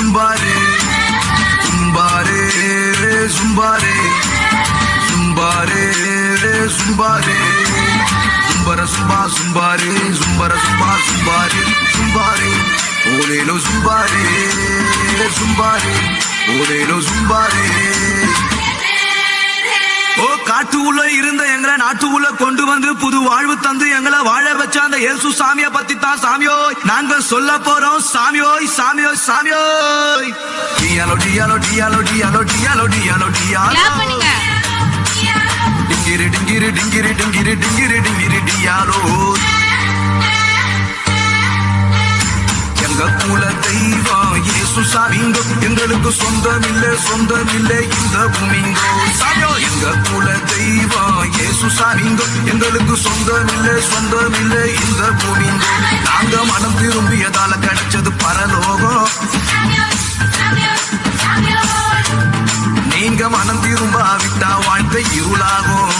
zumbaare, zumbaare, zumbaare, zumbaare, zumbaare, zumbara zumba zumbaare, zumbara zumba zumbaare, zumbaare, olelo zumbaare, zumbaare, olelo zumbaare. ஓ காட்டு உள்ள இருந்த எங்களை நாட்டு உள்ள கொண்டு வந்து புது வாழ்வு தந்து எங்களை வாழ வச்ச அந்த இயேசு சாமிய பத்தி தான் சாமியோ நாங்க சொல்ல போறோம் சாமியோய் சாமியோய் சாமியோய். டியாலோ டியாலோ டியாலோ டியாலோ டியாலோ டியாலோ டியாலோ டிங்கிரி டிங்கிரி டிங்கிரி டிங்கிரி டிங்கிரி டிங்கிரி டியாலோ. எங்க குல தெய்வம் இயேசு சாமிங்கோ எங்களுக்கு சொந்தமில்லை சொந்தமில்லை இந்த பூமிங்கோ சாமியோ. எங்க குல தெய்வம் இயேசு சாமிங்கோ எங்களுக்கு சொந்தமில்லை சொந்தமில்லை இந்த பூமிங்கோ. நாங்க மனம் திரும்பியதால கிடைச்சது பரலோகம், நீங்க மனம் திரும்பாவிட்டா வாழ்க்கை இருளாகும்.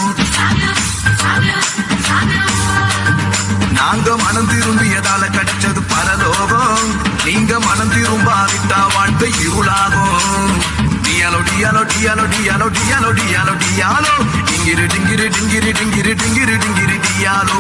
நாங்க மனம் திரும்பியதால கிடைச்சது பரலோகம், நீங்க மனம் திரும்பாவிட்டா வாழ்க்கை இருளாகும். டியாலோ டியாலோ டியாலோ டியாலோ டியாலோ டியாலோ டியாலோ டிங்கிரி டிங்கிரி டிங்கிரி டிங்கிரி டிங்கிரி டிங்கிரி டியாலோ.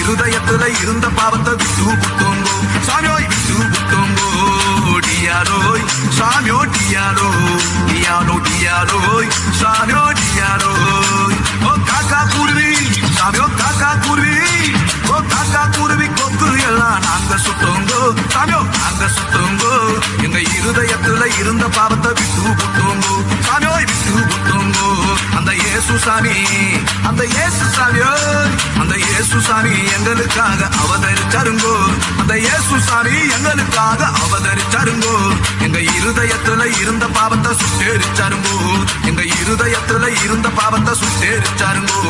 இருதயத்துல இருந்த பாவத்தை விட்டு புட்டோங்கோ சாமியோய் விட்டு புட்டோங்கோ. டியாலோய் சாமியோ டியாலோ டியாலோ டியாலோய் சாமியோ டியாலோய். ஓ காக்கா குருவி சாமியோ காக்கா குருவி, ஓ காக்கா குருவி கொக்கு எல்லாம் நாங்க சுட்டோங்கோ சாமியோ நாங்க சுட்டோங்கோ. எங்க இருதயத்துல இருந்த பாவத்தை விட்டு புட்டோங்கோ சாமியோய் விட்டு புட்டோங்கோ. அந்த இயேசு சாமி அந்த இயேசு சாமியோ அந்த இயேசு சாமி எங்களுக்காக அவதரிச்சாருங்கோ, அந்த இயேசு சாமி எங்களுக்காக அவதரிச்சாருங்கோ. எங்க இருதயத்துல இருந்த பாவத்தை சுட்டேரிச்சாருங்கோ, எங்க இருதயத்துல இருந்த பாவத்தை சுட்டேரிச்சாருங்கோ.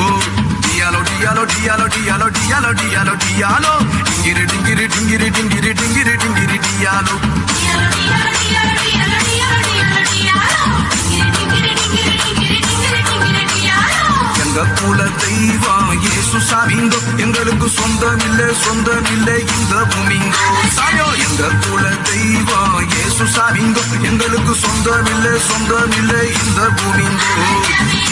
டியாலோ டியாலோ டியாலோ டியாலோ டியாலோ டியாலோ டியாலோ டிங்கிரி டிங்கிரி டிங்கிரி டிங்கிரி டிங்கிரி டிங்கிரி டியாலோ. எங்க குல தெய்வம் இயேசு சாமிங்கோ எங்களுக்கு சொந்தமில்லை சொந்தமில்லை இந்த பூமிங்கோ சாமியோ. எங்க குல தெய்வம் இயேசு சாமிங்கோ எங்களுக்கு சொந்தமில்லை சொந்தமில்லை இந்த பூமிங்கோ.